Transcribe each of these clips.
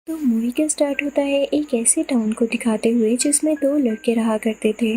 तो मूवी का स्टार्ट होता है एक ऐसे टाउन को दिखाते हुए जिसमें दो लड़के रहा करते थे।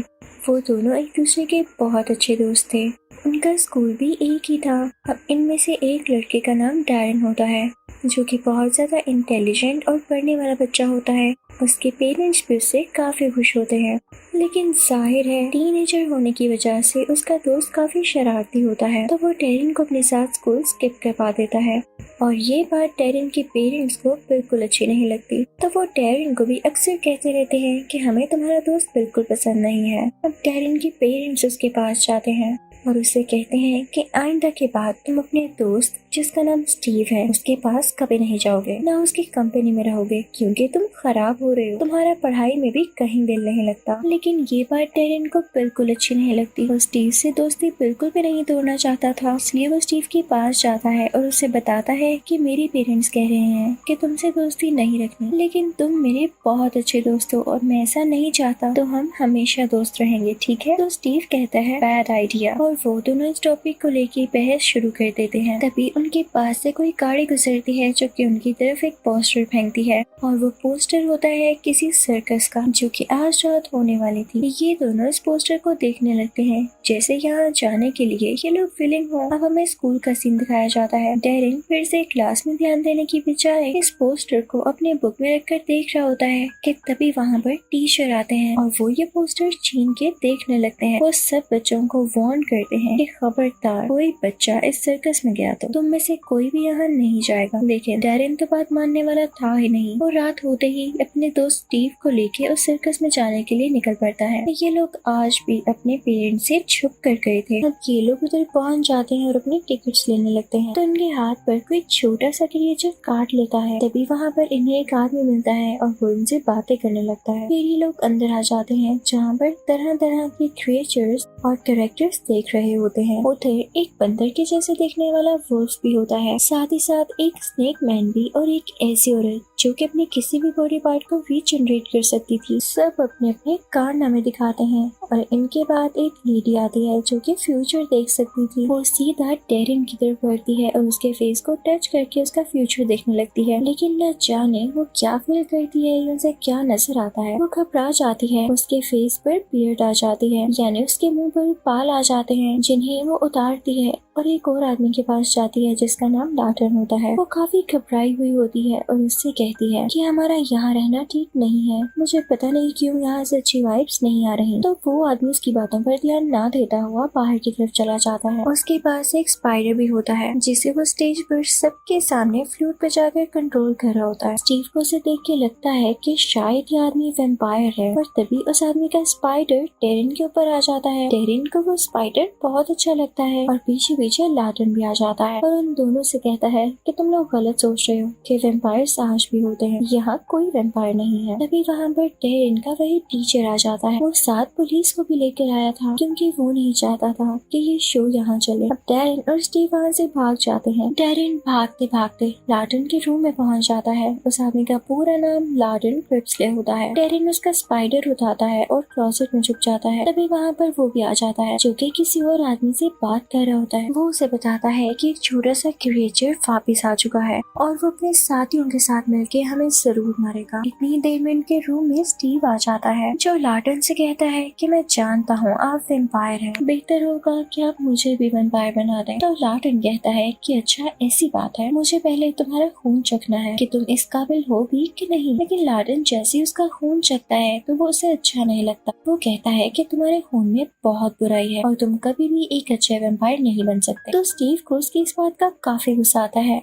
वो दोनों एक दूसरे के बहुत अच्छे दोस्त थे। उनका स्कूल भी एक ही था। अब इनमें से एक लड़के का नाम डैरन होता है, जो कि बहुत ज़्यादा इंटेलिजेंट और पढ़ने वाला बच्चा होता है। उसके पेरेंट्स भी उससे काफ़ी खुश होते हैं, लेकिन जाहिर है टीनेजर होने की वजह से उसका दोस्त काफ़ी शरारती होता है, तो वो डैरन को अपने साथ स्कूल स्किप करवा देता है। और ये बात डैरन के पेरेंट्स को बिल्कुल अच्छी नहीं लगती, तो वो डैरन को भी अक्सर कहते रहते हैं कि हमें तुम्हारा दोस्त बिल्कुल पसंद नहीं है। अब डैरन के पेरेंट्स उसके पास जाते हैं और उससे कहते हैं कि आइंदा के बाद तुम अपने दोस्त जिसका नाम स्टीव है उसके पास कभी नहीं जाओगे, ना उसकी कंपनी में रहोगे, क्योंकि तुम खराब हो रहे हो, तुम्हारा पढ़ाई में भी कहीं दिल नहीं लगता। लेकिन ये बात डैरन को बिल्कुल अच्छी नहीं लगती। वो स्टीव से दोस्ती बिल्कुल भी नहीं तोड़ना चाहता था, इसलिए वो स्टीव के पास जाता है और उसे बताता है कि मेरे पेरेंट्स कह रहे हैं कि तुमसे दोस्ती नहीं रखनी, लेकिन तुम मेरे बहुत अच्छे दोस्त हो और मैं ऐसा नहीं चाहता, तो हम हमेशा दोस्त रहेंगे, ठीक है? तो स्टीव कहता है बैड आइडिया, और वो दोनों इस टॉपिक को लेके बहस शुरू कर देते हैं। तभी उनके पास से कोई गाड़ी गुजरती है जो कि उनकी तरफ एक पोस्टर फेंकती है, और वो पोस्टर होता है किसी सर्कस का जो कि आज रात होने वाली थी। ये दोनों इस पोस्टर को देखने लगते हैं जैसे यहाँ जाने के लिए ये लोग विलिंग हो। अब हमें स्कूल का सीन दिखाया जाता है। डैरन फिर से क्लास में ध्यान देने की बजाय इस पोस्टर को अपने बुक में रखकर देख रहा होता है कि तभी वहाँ पर टीचर आते हैं और वो ये पोस्टर छीन के देखने लगते हैं। वो सब बच्चों को वार्न करते हैं कि खबरदार कोई बच्चा इस सर्कस में गया तो तुम में से कोई भी यहाँ नहीं जाएगा। लेकिन डैरन तो बात मानने वाला था ही नहीं। वो रात होते ही अपने दोस्त स्टीव को लेके उस सर्कस में जाने के लिए निकल पड़ता है। ये लोग आज भी अपने पेरेंट्स से छुप कर गए थे। अब ये लोग उधर पहुंच जाते हैं और अपनी टिकट्स लेने लगते हैं, तो उनके हाथ पर कोई छोटा सा क्रिएचर काट लेता है। तभी वहाँ पर इन्हें एक आदमी मिलता है और वो इनसे बातें करने लगता है। फिर ये लोग अंदर आ जाते हैं जहाँ पर तरह तरह के क्रिएचर्स और कैरेक्टर्स देख रहे होते हैं। उधर एक बंदर के जैसे देखने वाला वुल्फ भी होता है, साथ ही साथ एक स्नेक मैन भी और एक ऐसी औरत जो कि अपने किसी भी बॉडी पार्ट को रीजनरेट कर सकती थी। सब अपने अपने कारनामे दिखाते हैं और इनके बाद एक लेडी आती है जो कि फ्यूचर देख सकती थी। वो सीधा डैरन की तरफ बढ़ती है और उसके फेस को टच करके उसका फ्यूचर देखने लगती है, लेकिन न जाने वो क्या फील करती है या उसे क्या नजर आता है। वो घबरा जाती है। उसके फेस पर बियर्ड आ जाती है, यानी उसके मुंह पर बाल आ जाते हैं, जिन्हें वो उतारती है और एक और आदमी के पास जाती है जिसका नाम लाटन होता है। वो काफी घबराई हुई होती है और उससे कहती है कि हमारा यहाँ रहना ठीक नहीं है, मुझे पता नहीं क्यों यहाँ से अच्छी वाइब्स नहीं आ रही। तो वो आदमी उसकी बातों पर ध्यान ना देता हुआ बाहर की तरफ चला जाता है। उसके पास एक स्पाइडर भी होता है जिसे वो स्टेज पर सबके सामने फ्लूट बजाकर कंट्रोल कर रहा होता है। स्टीव को उसे देख के लगता है कि शायद ये आदमी वैम्पायर है, और तभी उस आदमी का स्पाइडर डैरन के ऊपर आ जाता है। डैरन को वो स्पाइडर बहुत अच्छा लगता है और पीछे पीछे लाटन भी आ जाता है और उन दोनों से कहता है कि तुम लोग गलत सोच रहे हो कि वैम्पायर्स आज भी होते हैं, यहाँ कोई वैम्पायर नहीं है। तभी वहाँ पर डैरन का वही टीचर आ जाता है। वो साथ पुलिस को भी लेकर आया था क्योंकि वो नहीं चाहता था कि ये शो यहाँ चले। अब डैरन और स्टीव वहाँ से भाग जाते हैं। डैरन भागते भागते लाटन के रूम में पहुँच जाता है। उस आदमी का पूरा नाम लाटन क्रिप्सले होता है। डैरन उसका स्पाइडर उठाता है और क्लोसेट में छुप जाता है। तभी वहाँ पर वो भी आ जाता है जो कि किसी और आदमी से बात कर रहा होता है। वो उसे बताता है कि एक छोटा सा क्रिएचर वापिस आ चुका है और वो अपने साथियों के साथ मिलके हमें जरूर मारेगा। इतनी देर में उनके रूम में स्टीव आ जाता है जो लाटन से कहता है कि मैं जानता हूँ आप वैम्पायर हैं, बेहतर होगा कि आप मुझे भी वैम्पायर बना दें। तो लाटन कहता है कि अच्छा ऐसी बात है, मुझे पहले तुम्हारा खून चखना है कि तुम इस काबिल हो भी कि नहीं। लेकिन लाटन जैसे ही उसका खून चखता है तो वो उसे अच्छा नहीं लगता। वो कहता है कि तुम्हारे खून में बहुत बुराई है और तुम कभी भी एक अच्छे वैम्पायर नहीं बन सकते। तो स्टीव को उसकी इस बात का काफी गुस्सा आता है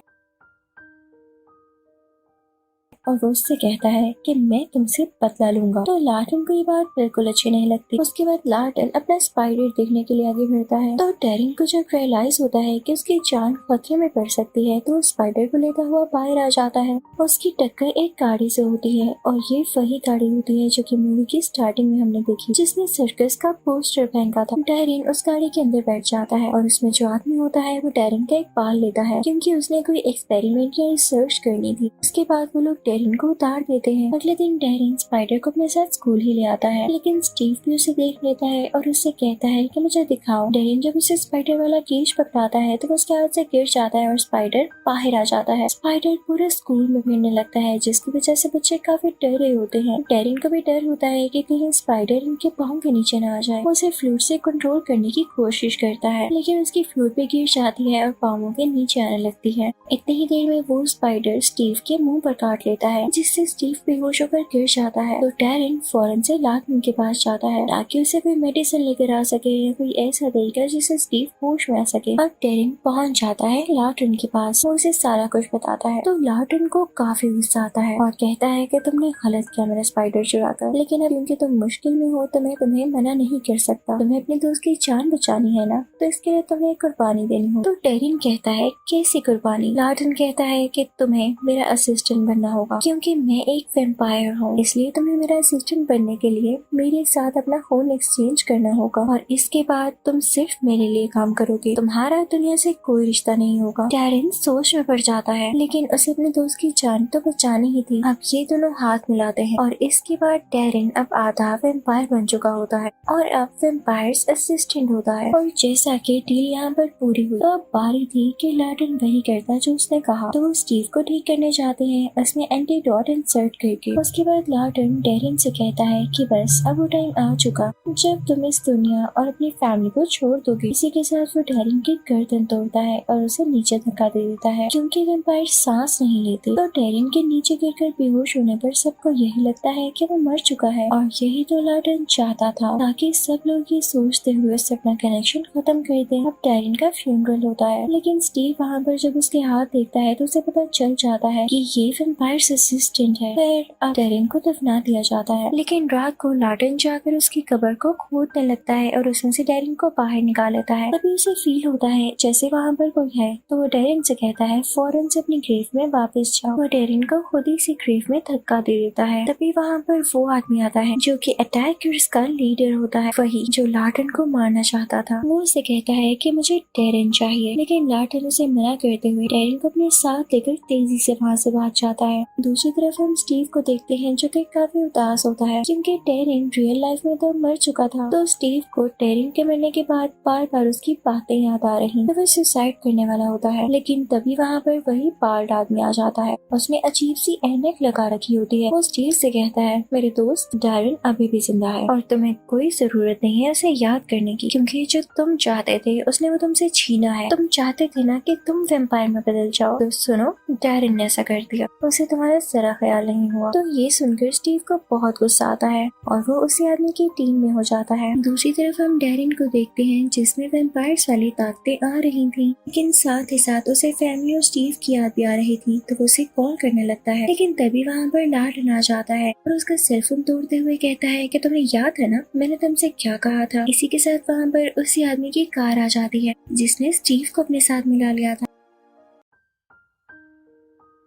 और वो उससे कहता है कि मैं तुमसे बदला लूंगा। तो लाटन को ये बात बिल्कुल अच्छी नहीं लगती। उसके बाद लाटन अपना स्पाइडर देखने के लिए आगे बढ़ता है। तो डैरन को जब रियलाइज होता है कि उसकी जान खतरे में पड़ सकती है तो स्पाइडर को लेता हुआ बाहर आ जाता है। उसकी टक्कर एक गाड़ी से होती है और ये वही गाड़ी होती है जो कि मूवी की स्टार्टिंग में हमने देखी, जिसने सर्कस का पोस्टर फेंका था। डैरन उस गाड़ी के अंदर बैठ जाता है और उसमें जो आदमी होता है वो डैरन का एक बाल लेता है क्योंकि उसने कोई एक्सपेरिमेंट या रिसर्च करनी थी। उसके बाद वो लोग डेरिन को उतार देते हैं। अगले दिन डेरिन स्पाइडर को अपने साथ स्कूल ही ले आता है, लेकिन स्टीव भी उसे देख लेता है और उससे कहता है कि मुझे दिखाओ। डेरिन जब उसे स्पाइडर वाला केज पकड़ाता है तो वो उसके हाथ से गिर जाता है और स्पाइडर बाहर आ जाता है। स्पाइडर पूरे स्कूल में फिरने लगता है, जिसकी वजह से बच्चे काफी डर रहे होते हैं। डेरिन को भी डर होता है कि कहीं स्पाइडर इनके पाँव के नीचे न आ जाए। वो उसे फ्लूट से कंट्रोल करने की कोशिश करता है, लेकिन उसकी फ्लूट पे गिर जाती है और पाँवों के नीचे आने लगती है। इतनी ही देर में वो स्पाइडर स्टीव के मुंह पर काट लेता है, जिससे स्टीव बेहोश होकर गिर जाता है। तो डेरिन फौरन से लार्टन के पास जाता है ताकि उसे कोई मेडिसिन लेकर आ सके या कोई ऐसा तरीका जिससे स्टीव होश में आ सके। अब डेरिन पहुंच जाता है लार्टन के पास, वो उसे सारा कुछ बताता है। तो लार्टन को काफी गुस्सा आता है और कहता है कि तुमने गलत किया मेरा स्पाइडर चुरा कर, लेकिन अब क्योंकि तुम मुश्किल में हो तो मैं तुम्हें मना नहीं कर सकता। तुम्हें अपने दोस्त की जान बचानी है ना, तो इसके लिए तुम्हें कुर्बानी देनी हो। तो डेरिन कहता है कैसी कुर्बानी? लार्टन कहता है कि तुम्हें मेरा असिस्टेंट बनना होगा, क्योंकि मैं एक वैम्पायर हूँ, इसलिए तुम्हें मेरा असिस्टेंट बनने के लिए मेरे साथ अपना खून एक्सचेंज करना होगा और इसके बाद तुम सिर्फ मेरे लिए काम करोगे। तुम्हारा दुनिया से कोई रिश्ता नहीं होगा। डेरिन सोच में पड़ जाता है, लेकिन उसे अपने दोस्त की जान तो बचानी ही थी। अब ये दोनों हाथ मिलाते हैं और इसके बाद डेरिन अब आधा वैम्पायर बन चुका होता है और अब वैम्पायर्स असिस्टेंट होता है। और जैसा कि डील यहाँ पर पूरी हुई, तो अब बारी थी कि लार्टन वही करता जो उसने कहा। तो वो स्टीव को ठीक करने जाते हैं उसमें एंटीडोट इंसर्ट करके। उसके बाद लार्टन डेरिन से कहता है कि बस अब वो टाइम आ चुका जब तुम इस दुनिया और अपनी फैमिली को छोड़ दोगे। इसी के साथ वो डेरिन की गर्दन तोड़ता है और उसे नीचे धक्का दे देता है, क्योंकि वैम्पायर सांस नहीं लेते। तो डेरिन के नीचे गिरकर बेहोश होने पर सबको यही लगता है कि वो मर चुका है और यही तो लार्टन चाहता था, ताकि सब लोग ये सोचते हुए अपना कनेक्शन खत्म कर दें। अब डेरिन का फ्यूनरल होता है, लेकिन स्टीव वहाँ पर जब उसके हाथ देखता है तो उसे पता चल जाता है कि ये वैम्पायर असिस्टेंट है। फिर अब डेरिन को दफना दिया जाता है, लेकिन रात को लार्टन जाकर उसकी कब्र को खोदने लगता है और उसमें से डेरिन को बाहर निकाल लेता है। तभी उसे फील होता है जैसे वहाँ पर कोई है, तो वो डेरिन से कहता है फौरन से अपनी ग्रेव में वापस जाओ। वो डेरिन को खुद ही से ग्रेव में धक्का दे देता है। तभी वहाँ पर वो आदमी आता है जो कि अटैकर्स का लीडर होता है, वही जो लार्टन को मारना चाहता था। वो उसे कहता है कि मुझे डेरिन चाहिए, लेकिन लार्टन उसे मना करते हुए डेरिन को अपने साथ लेकर तेजी से वहाँ से भाग जाता है। दूसरी तरफ हम स्टीव को देखते हैं जो कि काफी उदास होता है, क्योंकि डेरिन रियल लाइफ में तो मर चुका था। तो स्टीव को डेरिन के मरने के बाद बार बार उसकी बातें याद आ रही, तो वो सुसाइड करने वाला होता है। लेकिन तभी वहाँ पर वही बाल्ड आदमी आ जाता है, उसने अजीब सी ऐनक लगा रखी होती है। वो स्टीव से कहता है मेरे दोस्त डेरिन अभी भी जिंदा है और तुम्हें कोई जरूरत नहीं है उसे याद करने की, क्योंकि जो तुम चाहते थे उसने वो तुमसे छीना है। तुम चाहते थे ना कि तुम वैम्पायर में बदल जाओ, तो सुनो डेरिन ने ऐसा कर दिया, उसे तुम्हारा जरा ख्याल नहीं हुआ। तो ये सुनकर स्टीव को बहुत गुस्सा आता है और वो उसी आदमी की टीम में हो जाता है। दूसरी तरफ हम डेरिन को देखते हैं जिसमें वैम्पायर्स वाली ताकतें आ रही थी, लेकिन साथ ही साथ उसे फैमिली और स्टीव की याद भी आ रही थी, तो वो उसे कॉल करने लगता है। लेकिन तभी वहाँ पर लार्टन आ जाता है और उसका सेलफोन तोड़ते हुए कहता है कि तुम्हें याद है ना मैंने तुमसे क्या कहा था। इसी के साथ वहाँ पर उसी आदमी की कार आ जाती है जिसने स्टीव को अपने साथ मिला लिया था।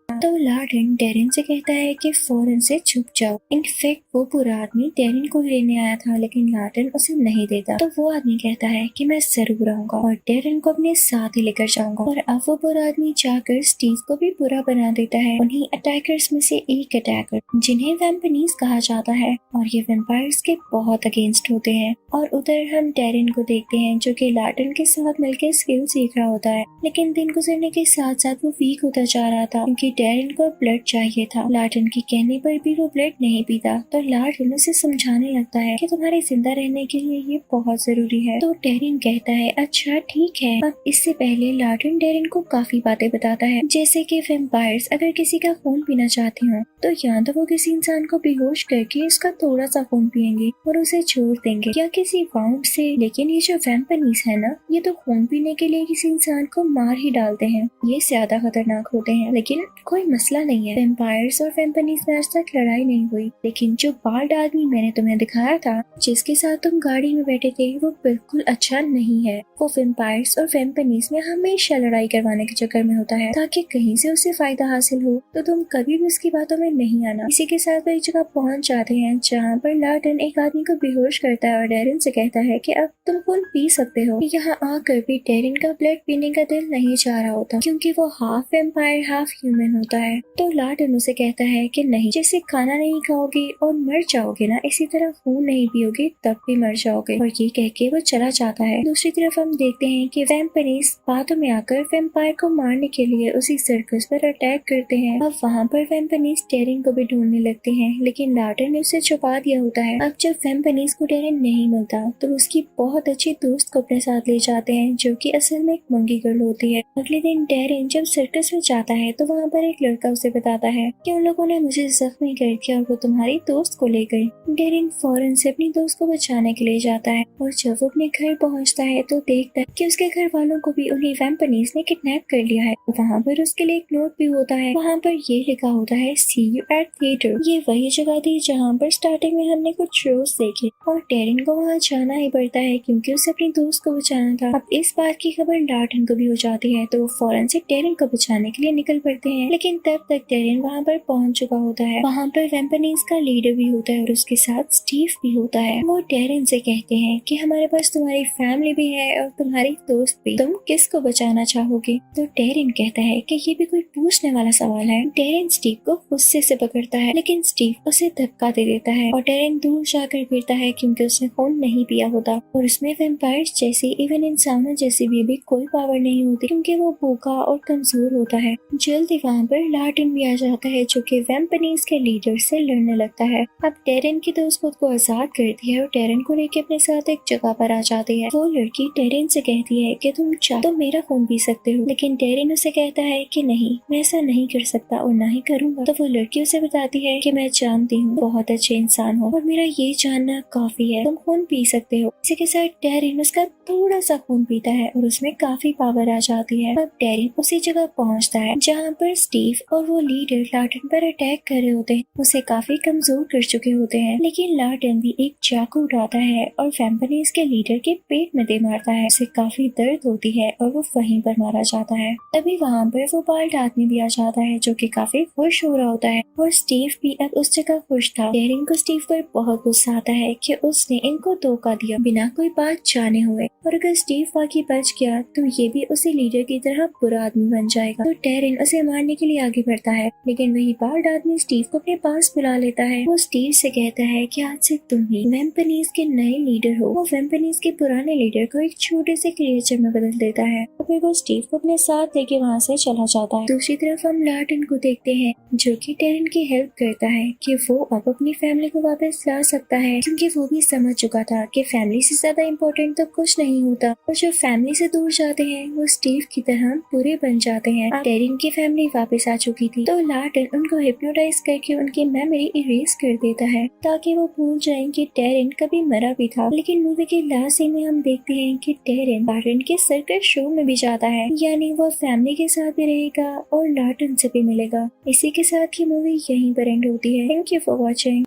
तो लार्टन डेरिन से कहता है कि फौरन से छुप जाओ। इनफैक्ट वो पूरा आदमी डेरिन को लेने आया था, लेकिन लार्टन उसे नहीं देता। तो वो आदमी कहता है कि मैं जरूर आऊंगा और डेरिन को अपने साथ ही लेकर जाऊंगा। और अब वो पूरा आदमी जाकर स्टीव को भी बुरा बना देता है, उन्हीं अटैकर्स में से एक अटैकर जिन्हें वैम्पनीज कहा जाता है, और ये वैम्पायर्स के बहुत अगेंस्ट होते हैं। और उधर हम डेरिन को देखते हैं जो कि लार्टन के साथ मिलकर स्किल सीख रहा होता है, लेकिन दिन गुजरने के साथ साथ वो वीक होता जा रहा था, क्योंकि डेरिन को ब्लड चाहिए था। लार्टन के कहने पर भी वो ब्लड नहीं पीता, तो लार्टन उसे समझाने लगता है कि तुम्हारे जिंदा रहने के लिए ये बहुत जरूरी है। तो डेरिन कहता है अच्छा ठीक है। अब इससे पहले लार्टन डेरिन को काफी बातें बताता है, जैसे कि वैम्पायर्स अगर किसी का खून पीना चाहते हो तो या तो वो किसी इंसान को बेहोश करके उसका थोड़ा सा खून पियेंगे और उसे छोड़ देंगे, या किसी वाउंड से। लेकिन ये जो वैम्पनीज है ना, ये तो खून पीने के लिए किसी इंसान को मार ही डालते हैं। ये ज्यादा खतरनाक होते हैं, लेकिन कोई मसला नहीं है। वैम्पायर्स और वैम्पनीज में आज तक लड़ाई नहीं हुई, लेकिन जो बाल्ड आदमी मैंने तुम्हें दिखाया था जिसके साथ तुम गाड़ी में बैठे थे, वो बिल्कुल अच्छा नहीं है। वो वैम्पायर्स और वैम्पनीज में हमेशा लड़ाई करवाने के चक्कर में होता है ताकि कहीं से उसे फायदा हासिल हो, तो तुम कभी भी उसकी बातों में नहीं आना। इसी के साथ वो एक जगह पहुंच जाते हैं जहाँ पर लार्टन एक आदमी को बेहोश करता है और डेरिन से कहता है कि अब तुम खून पी सकते हो। यहाँ आकर भी डेरिन का ब्लड पीने का दिल नहीं चाह रहा होता, क्योंकि वो हाफ वैम्पायर हाफ ह्यूमन होता है। तो लार्टन उसे कहता है कि नहीं, जैसे खाना नहीं खाओगे और मर जाओगे ना, इसी तरह खून नहीं पियोगे तब भी मर जाओगे। और ये कह के वो चला जाता है। दूसरी तरफ हम देखते हैं कि वैम्पनीज बातों में आकर वैम्पायर को मारने के लिए उसी सर्कस पर अटैक करते हैं। अब वहाँ पर वैम्पनीज टेरिन को भी ढूंढने लगते हैं, लेकिन लार्टन ने उसे छुपा दिया होता है। अब जब वैम्पनीज को टेरिन नहीं मिलता तो उसकी बहुत अच्छी दोस्त को अपने साथ ले जाते हैं, जो कि असल में एक मंकी गर्ल होती है। अगले दिन टेरिन जब सर्कस में जाता है तो वहाँ पर एक लड़का उसे बताता है कि उन लोगों ने मुझे जख्मी कर दिया और वो तुम्हारी दोस्त को ले गई। टेरिन फौरन से अपनी दोस्त को बचाने के लिए जाता है और जब वो अपने घर पहुँचता है तो देखता है कि उसके घर वालों को भी उन्हीं वैम्पनीज ने किडनैप कर लिया है। वहाँ पर उसके लिए एक नोट भी होता है। वहाँ पर ये लिखा होता है सी यू एट थिएटर। ये वही जगह थी जहाँ पर स्टार्टिंग में हमने कुछ शोज देखे और टेरिन को वहाँ जाना ही पड़ता है क्योंकि उसे अपनी दोस्त को बचाना था। अब इस बात की खबर लार्टन को भी हो जाती है तो वो फौरन से टेरिन को बचाने के लिए निकल पड़ते हैं, लेकिन तब तक टेरिन वहाँ पर पहुँच चुका होता है। वहाँ पर वैम्पनीज का लीडर भी होता है और उसके साथ स्टीव भी होता है। वो टेरिन से कहते हैं कि हमारे पास तुम्हारी फैमिली भी है और तुम्हारी दोस्त भी, तुम किसको बचाना चाहोगे? तो टेरिन कहता है कि ये भी कोई पूछने वाला सवाल है। टेरिन स्टीव को गुस्से से पकड़ता है, लेकिन स्टीव उसे धक्का दे देता है और टेरिन दूर जाकर गिरता है क्योंकि उसने खून नहीं पिया होता और उसमें वैम्पायर्स जैसी इवन इंसानों जैसी भी कोई पावर नहीं होती क्योंकि वो भूखा और कमजोर होता है। जल्दी वहाँ पर लार्टन भी आ जाता है जो कि वैम्पनीज के लीडर से लड़ने लगता है। अब टेरिन की दोस्त खुद को आजाद करती है और टेरिन को लेके अपने साथ एक जगह पर आ जाती है। वो लड़की टेरिन से कहती है कि तुम चाहो तो मेरा खून पी सकते हो, लेकिन टेरिन उसे कहता है कि नहीं, मैं ऐसा नहीं कर सकता और ना ही करूँगा। तो वो लड़की उसे बताती है कि मैं जानती हूँ बहुत अच्छे इंसान हो और मेरा ये जानना काफी है, तुम खून पी सकते हो। इसी के साथ टेरिन उसका थोड़ा सा खून पीता है और उसमें काफी पावर आ जाती है। अब टेरिन उसी जगह पहुंचता है जहां पर स्टीव और वो लीडर लार्टन पर अटैक कर रहे होते हैं। उसे काफी कमजोर कर चुके होते हैं, लेकिन लार्टन भी एक चाकू उठाता है और वैम्पनीज के लीडर के पेट में दे मारता है। उसे काफी दर्द होती है और वो वहीं पर मारा जाता है। तभी वहाँ पर वो बाल्ड आदमी भी आ जाता है जो कि काफी खुश हो रहा होता है और स्टीव भी अब उस जगह खुश था। टेरिन को स्टीव पर बहुत गुस्सा आता है कि उसने इनको धोखा दिया बिना कोई बात जाने हुए, और अगर स्टीव बाकी बच गया तो ये भी उसी लीडर की तरह बुरा आदमी बन जाएगा। तो टेरिन उसे मारने के लिए आगे बढ़ता है, लेकिन वही बाल्ड आदमी स्टीव को अपने पास बुला लेता है। वो स्टीव से कहता है कि आज से तुम ही वैम्पनीज के नए लीडर हो। वो वैम्पनीज के पुराने लीडर को एक छोटे से क्रिएचर में बदल देता है और फिर वो स्टीव को अपने साथ लेके वहाँ से चला जाता है। दूसरी तरफ हम लार्टन को देखते हैं जो कि टेरिन की हेल्प करता है कि वो अब अपनी फैमिली को वापस ला सकता है, क्योंकि वो भी समझ चुका था कि फैमिली से ज्यादा इम्पोर्टेंट तो कुछ नहीं होता और जो फैमिली से दूर जाते हैं वो स्टीव की तरह बुरे बन जाते हैं। अब टेरिन की फैमिली वापस आ चुकी थी तो लार्टन उनको हिप्नोटाइज करके उनकी मेमोरी इरेज कर देता है ताकि वो भूल जाएं कि टेरिन कभी मरा भी था। लेकिन मूवी के लास्ट सीन में हम देखते हैं कि टेरिन लार्टन के सर्कस शो में भी जाता है, यानी वो फैमिली के साथ भी रहेगा और लार्टन से भी मिलेगा। इसी के साथ ये मूवी यहीं पर एंड होती है। Thank you for watching.